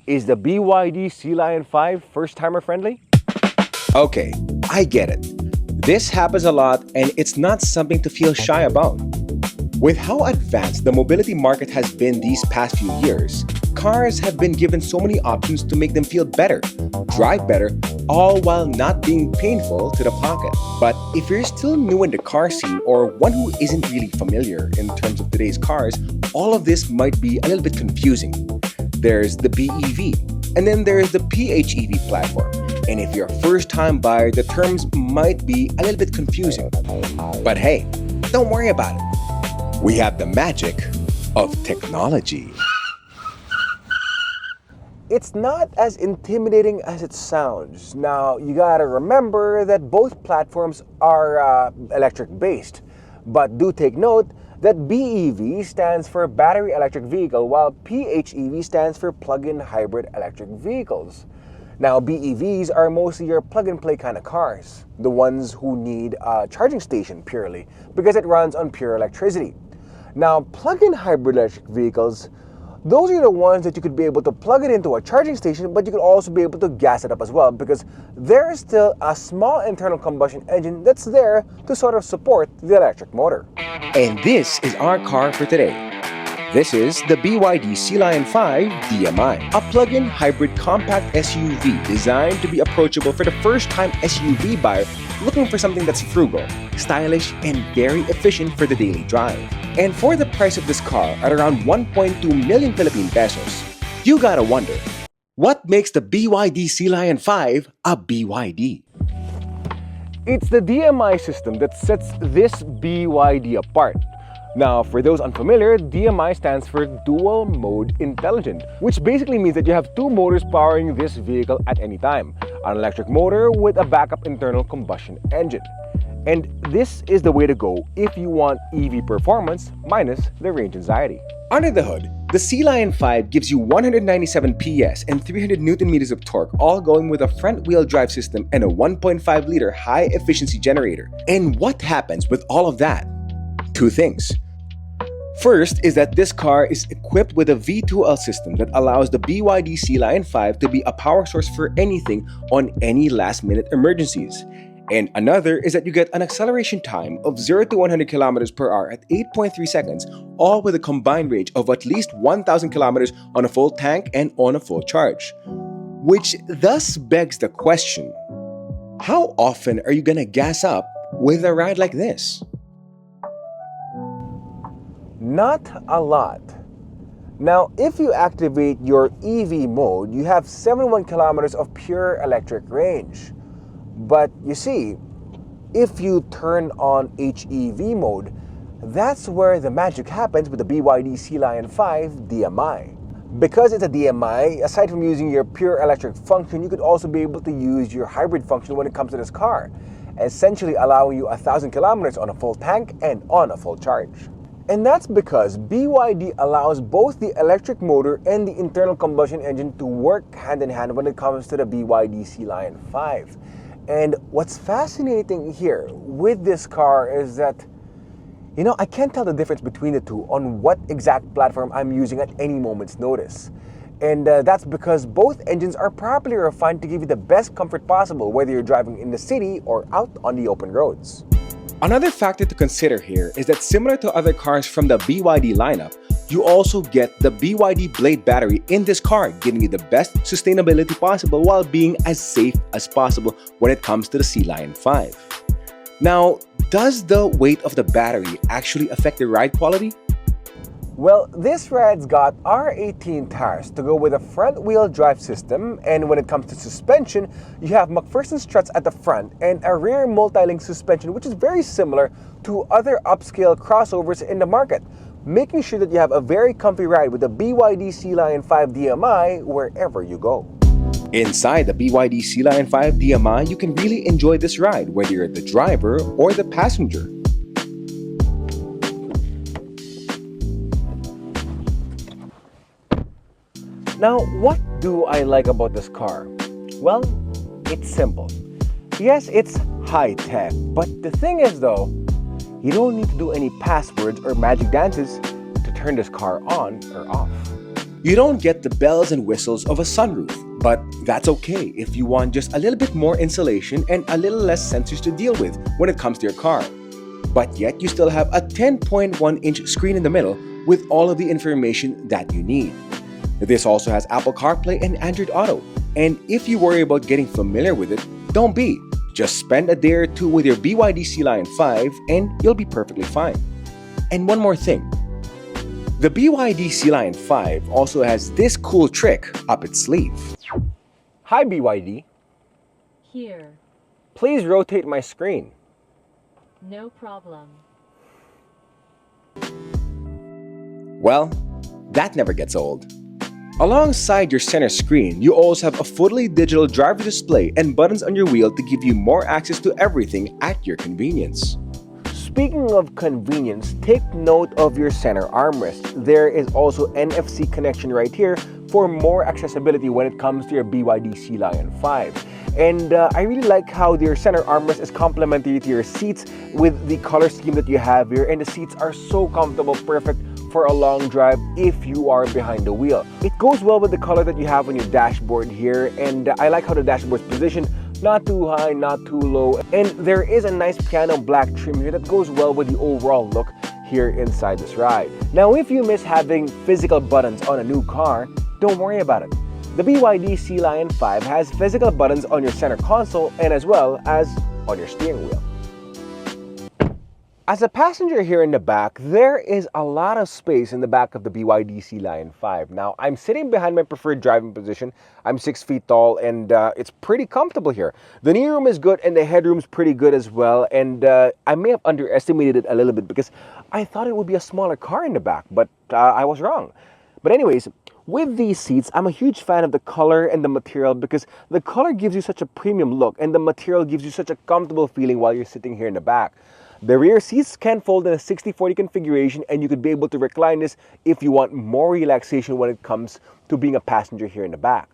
Is the BYD Sealion 5 first-timer friendly? Okay, I get it. This happens a lot and it's not something to feel shy about. With how advanced the mobility market has been these past few years, cars have been given so many options to make them feel better, drive better, all while not being painful to the pocket. But if you're still new in the car scene or one who isn't really familiar in terms of today's cars, all of this might be a little bit confusing. There's the BEV, and then there's the PHEV platform. And if you're a first-time buyer, the terms might be a little bit confusing. But hey, don't worry about it. We have the magic of technology. It's not as intimidating as it sounds. Now, you gotta remember that both platforms are electric-based. But do take note that BEV stands for Battery Electric Vehicle, while PHEV stands for Plug-in Hybrid Electric Vehicles. Now, BEVs are mostly your plug-and-play kind of cars, the ones who need a charging station purely, because it runs on pure electricity. Now, plug-in hybrid electric vehicles, those are the ones that you could be able to plug it into a charging station, but you could also be able to gas it up as well, because there is still a small internal combustion engine that's there to sort of support the electric motor. And this is our car for today. This is the BYD Sealion 5 DMI, a plug-in hybrid compact SUV designed to be approachable for the first-time SUV buyer looking for something that's frugal, stylish, and very efficient for the daily drive. And for the price of this car at around 1.2 million Philippine pesos, you gotta wonder, what makes the BYD Sealion 5 a BYD? It's the DMI system that sets this BYD apart. Now, for those unfamiliar, DMI stands for Dual Mode Intelligent, which basically means that you have two motors powering this vehicle at any time. An electric motor with a backup internal combustion engine. And this is the way to go if you want EV performance minus the range anxiety. Under the hood, the Sealion 5 gives you 197 PS and 300 Nm of torque, all going with a front-wheel drive system and a 1.5-liter high-efficiency generator. And what happens with all of that? Two things. First is that this car is equipped with a V2L system that allows the BYD Sealion 5 to be a power source for anything on any last-minute emergencies. And another is that you get an acceleration time of 0 to 100 km per hour at 8.3 seconds, all with a combined range of at least 1,000 km on a full tank and on a full charge. Which thus begs the question, how often are you gonna gas up with a ride like this? Not a lot. Now, if you activate your EV mode, you have 71 kilometers of pure electric range. But you see, if you turn on HEV mode, that's where the magic happens with the BYD Sealion 5 DMI. Because it's a DMI, aside from using your pure electric function, you could also be able to use your hybrid function when it comes to this car, essentially allowing you 1,000 kilometers on a full tank and on a full charge. And that's because BYD allows both the electric motor and the internal combustion engine to work hand in hand when it comes to the BYD Sealion 5. And what's fascinating here with this car is that, I can't tell the difference between the two on what exact platform I'm using at any moment's notice. And that's because both engines are properly refined to give you the best comfort possible, whether you're driving in the city or out on the open roads. Another factor to consider here is that similar to other cars from the BYD lineup, you also get the BYD Blade battery in this car, giving you the best sustainability possible while being as safe as possible when it comes to the Sealion 5. Now, does the weight of the battery actually affect the ride quality? Well, this ride's got R18 tires to go with a front-wheel drive system, and when it comes to suspension, you have McPherson struts at the front and a rear multi-link suspension, which is very similar to other upscale crossovers in the market, making sure that you have a very comfy ride with the BYD Sealion 5 DMI wherever you go. Inside the BYD Sealion 5 DMI, you can really enjoy this ride, whether you're the driver or the passenger. Now, what do I like about this car? Well, it's simple. Yes, it's high-tech, but the thing is though, you don't need to do any passwords or magic dances to turn this car on or off. You don't get the bells and whistles of a sunroof, but that's okay if you want just a little bit more insulation and a little less sensors to deal with when it comes to your car. But yet you still have a 10.1-inch screen in the middle with all of the information that you need. This also has Apple CarPlay and Android Auto, and if you worry about getting familiar with it, don't be. Just spend a day or two with your BYD Sealion 5 and you'll be perfectly fine. And one more thing. The BYD Sealion 5 also has this cool trick up its sleeve. Hi BYD. Here. Please rotate my screen. No problem. Well, that never gets old. Alongside your center screen, you also have a fully digital driver display and buttons on your wheel to give you more access to everything at your convenience. Speaking of convenience, take note of your center armrest. There is also NFC connection right here for more accessibility when it comes to your BYD Sealion 5. And I really like how your center armrest is complementary to your seats with the color scheme that you have here, and the seats are so comfortable, perfect for a long drive if you are behind the wheel. It goes well with the color that you have on your dashboard here, and I like how the dashboard is positioned, not too high, not too low, and there is a nice piano black trim here that goes well with the overall look here inside this ride. Now, if you miss having physical buttons on a new car, don't worry about it. The BYD Sealion 5 has physical buttons on your center console and as well as on your steering wheel. As a passenger here in the back, there is a lot of space in the back of the BYD Sealion 5. Now, I'm sitting behind my preferred driving position. I'm 6 feet tall and it's pretty comfortable here. The knee room is good and the headroom's pretty good as well. And I may have underestimated it a little bit because I thought it would be a smaller car in the back, but I was wrong. But anyways, with these seats, I'm a huge fan of the color and the material because the color gives you such a premium look and the material gives you such a comfortable feeling while you're sitting here in the back. The rear seats can fold in a 60/40 configuration and you could be able to recline this if you want more relaxation when it comes to being a passenger here in the back.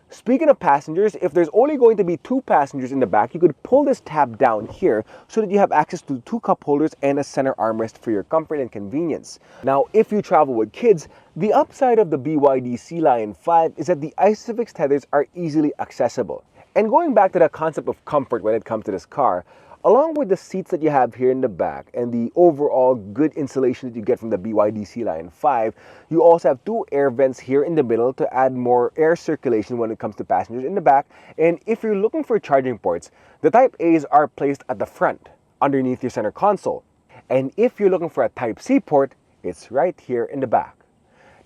Speaking of passengers, if there's only going to be 2 passengers in the back, you could pull this tab down here so that you have access to 2 cup holders and a center armrest for your comfort and convenience. Now, if you travel with kids, the upside of the BYD Sealion 5 is that the ISOFIX tethers are easily accessible. And going back to the concept of comfort when it comes to this car, along with the seats that you have here in the back and the overall good insulation that you get from the BYD Sealion 5, you also have 2 air vents here in the middle to add more air circulation when it comes to passengers in the back. And if you're looking for charging ports, the Type A's are placed at the front, underneath your center console. And if you're looking for a Type C port, it's right here in the back.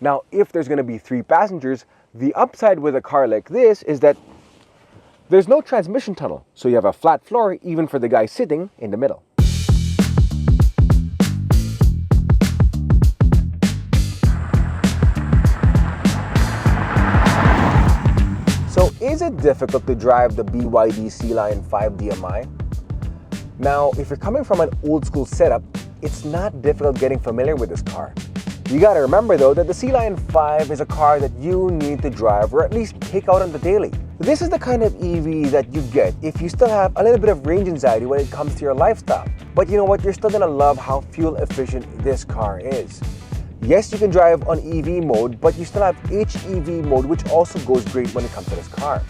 Now, if there's going to be 3 passengers, the upside with a car like this is that there's no transmission tunnel, so you have a flat floor even for the guy sitting in the middle. So is it difficult to drive the BYD Sealion 5 DMI? Now, if you're coming from an old school setup, it's not difficult getting familiar with this car. You gotta remember though that the Sealion 5 is a car that you need to drive or at least take out on the daily. This is the kind of EV that you get if you still have a little bit of range anxiety when it comes to your lifestyle. But you know what? You're still gonna love how fuel efficient this car is. Yes, you can drive on EV mode, but you still have HEV mode, which also goes great when it comes to this car.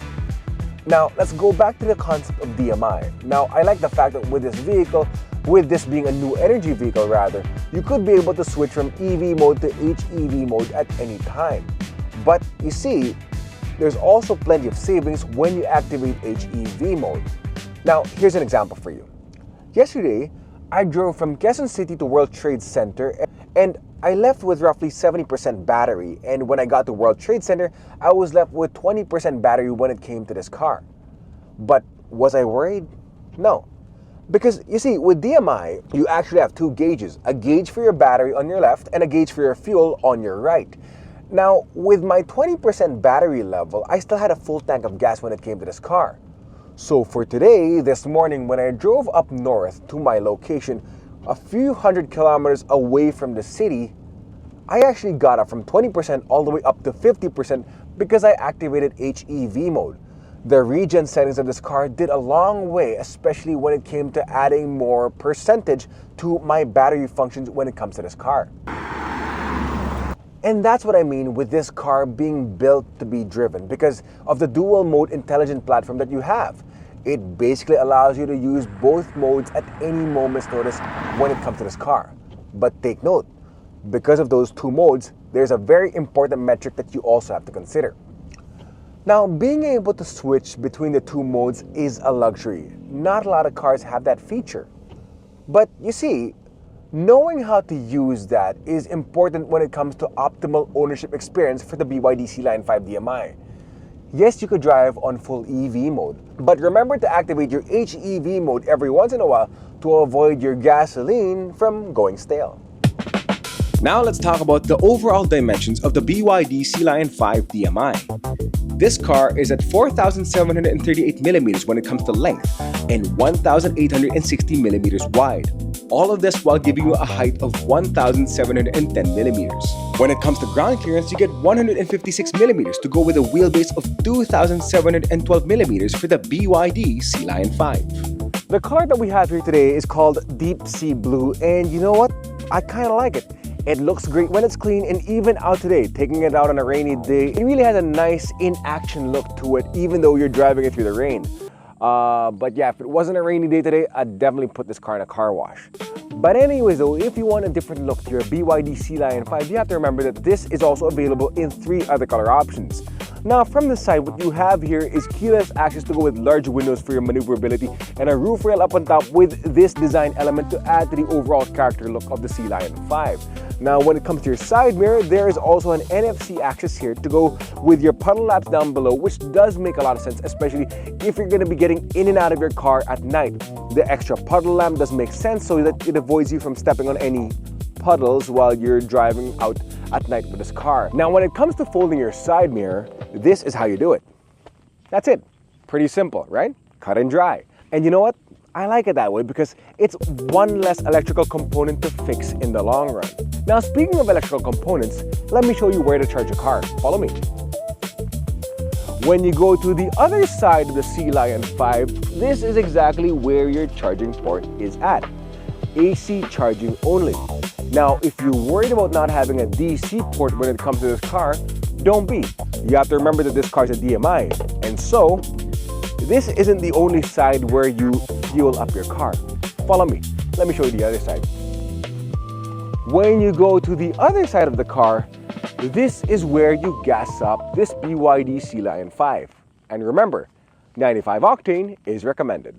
Now, let's go back to the concept of DMI. Now, I like the fact that with this vehicle, with this being a new energy vehicle rather, you could be able to switch from EV mode to HEV mode at any time. But you see, there's also plenty of savings when you activate HEV mode. Now, here's an example for you. Yesterday, I drove from Quezon City to World Trade Center and I left with roughly 70% battery, and when I got to World Trade Center, I was left with 20% battery when it came to this car. But was I worried? No. Because you see, with DMI, you actually have 2 gauges, a gauge for your battery on your left and a gauge for your fuel on your right. Now, with my 20% battery level, I still had a full tank of gas when it came to this car. So for today, this morning, when I drove up north to my location, a few hundred kilometers away from the city, I actually got up from 20% all the way up to 50% because I activated HEV mode. The regen settings of this car did a long way, especially when it came to adding more percentage to my battery functions when it comes to this car. And that's what I mean with this car being built to be driven because of the dual mode intelligent platform that you have. It basically allows you to use both modes at any moment's notice when it comes to this car. But take note, because of those two modes, there's a very important metric that you also have to consider. Now, being able to switch between the two modes is a luxury. Not a lot of cars have that feature. But you see, knowing how to use that is important when it comes to optimal ownership experience for the BYD Sealion 5 DMI. Yes, you could drive on full EV mode, but remember to activate your HEV mode every once in a while to avoid your gasoline from going stale. Now let's talk about the overall dimensions of the BYD Sealion 5 DMI. This car is at 4,738 millimeters when it comes to length and 1,860 millimeters wide. All of this while giving you a height of 1,710 millimeters. When it comes to ground clearance, you get 156 millimeters to go with a wheelbase of 2,712 millimeters for the BYD Sealion 5. The color that we have here today is called Deep Sea Blue, and you know what? I kind of like it. It looks great when it's clean, and even out today, taking it out on a rainy day, it really has a nice in-action look to it, even though you're driving it through the rain. But yeah, if it wasn't a rainy day today, I'd definitely put this car in a car wash. But anyways though, if you want a different look to your BYD Sealion 5, you have to remember that this is also available in 3 other color options. Now from the side, what you have here is keyless access to go with large windows for your maneuverability and a roof rail up on top with this design element to add to the overall character look of the Sealion 5. Now when it comes to your side mirror, there is also an NFC access here to go with your puddle lamps down below, which does make a lot of sense, especially if you're going to be getting in and out of your car at night. The extra puddle lamp does make sense so that it avoids you from stepping on any puddles while you're driving out at night with this car. Now when it comes to folding your side mirror, this is how you do it. That's it. Pretty simple, right? Cut and dry. And you know what? I like it that way because it's one less electrical component to fix in the long run. Now speaking of electrical components, let me show you where to charge your car. Follow me. When you go to the other side of the Sealion 5, this is exactly where your charging port is at. AC charging only. Now, if you're worried about not having a DC port when it comes to this car, don't be. You have to remember that this car is a DMI, and so this isn't the only side where you fuel up your car. Follow me. Let me show you the other side. When you go to the other side of the car, this is where you gas up this BYD Sealion 5. And remember, 95 octane is recommended.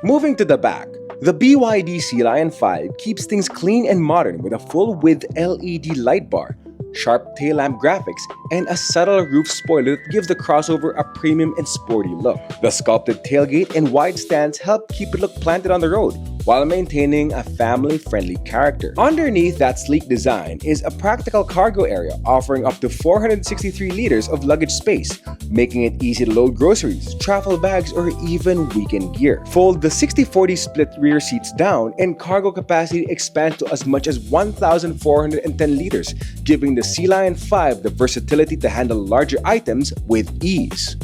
Moving to the back, the BYD Sealion 5 keeps things clean and modern with a full-width LED light bar, sharp tail lamp graphics, and a subtle roof spoiler that gives the crossover a premium and sporty look. The sculpted tailgate and wide stands help keep it look planted on the road while maintaining a family-friendly character. Underneath that sleek design is a practical cargo area offering up to 463 liters of luggage space, making it easy to load groceries, travel bags, or even weekend gear. Fold the 60-40 split rear seats down and cargo capacity expands to as much as 1,410 liters, giving the Sealion 5 the versatility to handle larger items with ease.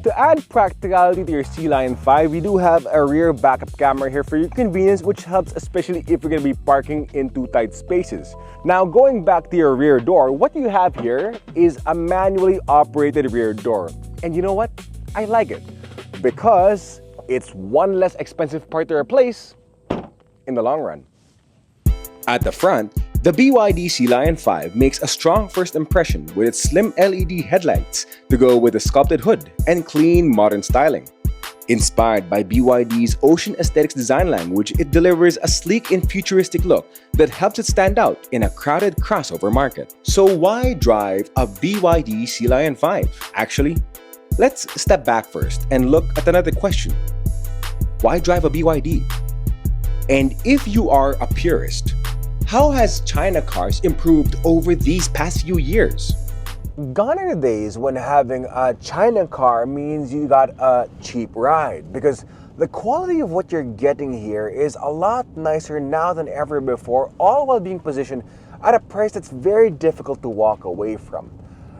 To add practicality to your Sealion 5, we do have a rear backup camera here for your convenience, which helps especially if you're going to be parking in too tight spaces. Now going back to your rear door, what you have here is a manually operated rear door. And you know what? I like it because it's one less expensive part to replace in the long run. At the front, the BYD Sealion 5 makes a strong first impression with its slim LED headlights to go with a sculpted hood and clean modern styling. Inspired by BYD's Ocean Aesthetics design language, it delivers a sleek and futuristic look that helps it stand out in a crowded crossover market. So why drive a BYD Sealion 5? Actually, let's step back first and look at another question. Why drive a BYD? And if you are a purist, how has China cars improved over these past few years? Gone are the days when having a China car means you got a cheap ride, because the quality of what you're getting here is a lot nicer now than ever before, all while being positioned at a price that's very difficult to walk away from.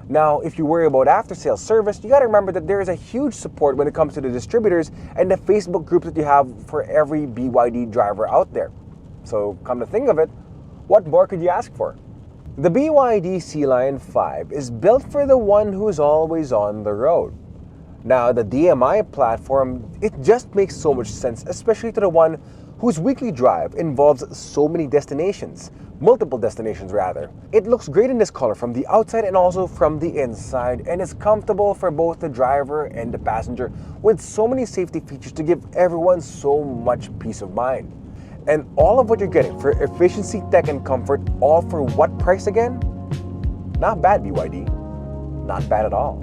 Now, if you worry about after-sales service, you got to remember that there is a huge support when it comes to the distributors and the Facebook groups that you have for every BYD driver out there. So come to think of it, what more could you ask for? The BYD Sealion 5 is built for the one who's always on the road. Now, the DMI platform, it just makes so much sense, especially to the one whose weekly drive involves so many destinations, multiple destinations rather. It looks great in this color from the outside and also from the inside, and is comfortable for both the driver and the passenger with so many safety features to give everyone so much peace of mind. And all of what you're getting for efficiency, tech, and comfort, all for what price again? Not bad, BYD. Not bad at all.